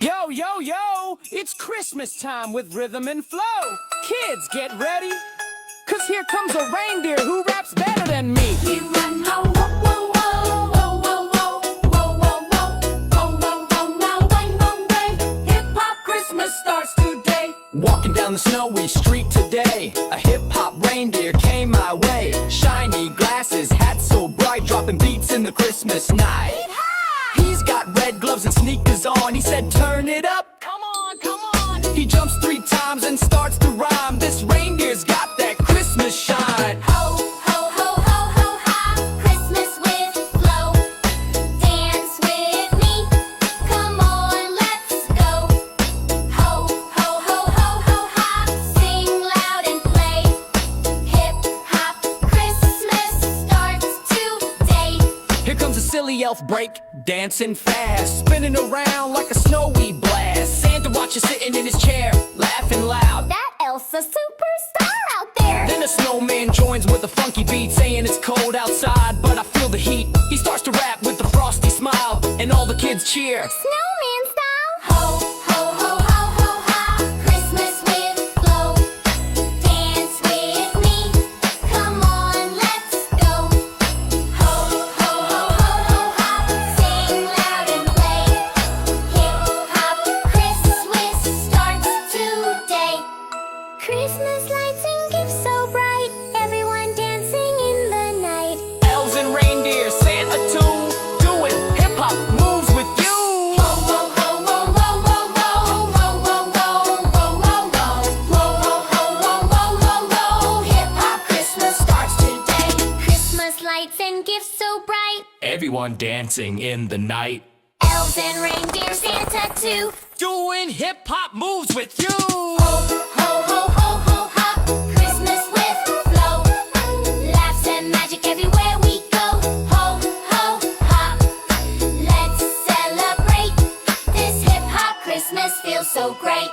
Yo, yo, yo! It's Christmas time with rhythm and flow. Kids, get ready, 'cause here comes a reindeer who raps better than me. We run ho, whoa, whoa, whoa, whoa, whoa, whoa, whoa, whoa, whoa, whoa, whoa, now bang, bang, bang. Hip-hop Christmas starts today. Walking down the snowy street today, a hip-hop reindeer came my way. Shiny glasses, hat so bright, dropping beats in the Christmas night. He's got red gloves and sneakers on. He said, turn it up, come on, come on. He jumps 3 times and starts to rhyme. This reindeer's got that Christmas shine. Ho, ho, ho, ho, ho, ha. Christmas with flow. Dance with me. Come on, let's go. Ho, ho, ho, ho, ho, ha. Sing loud and play. Hip-hop Christmas starts today. Here comes a silly elf break, dancing fast, spinning around like a snowy blast. Santa watches sitting in his chair, laughing loud. That elf's a superstar out there. Then a snowman joins with a funky beat, saying it's cold outside, but I feel the heat. He starts to rap with a frosty smile, and all the kids cheer. Snowman style. Ho, ho, ho, ho, ho, ha. Christmas with flow. Dance with me. Come on, let's go. Ho, ho, ho, ho, ho, ha. Sing loud and play. Hip-hop Christmas starts today. Christmas lights and gifts so bright. Everyone dancing in the night. Elves and reindeer, Santa too, doing hip-hop moves with you. Ho, ho, ho, ho, ho, ho, ho. Ho, ho, ho, ho, ho, ho. Ho, ho, ho, ho, ho, ho, ho. Hip-hop Christmas starts today. Christmas lights and gifts so bright. Everyone dancing in the night, Elves and reindeer, Santa too. doing hip-hop moves with you. Ho, ho, ho, ho, ho, ha. Christmas with flow. Laughs and magic everywhere we go. Ho, ho, ha. Let's celebrate. This hip-hop Christmas feels so great.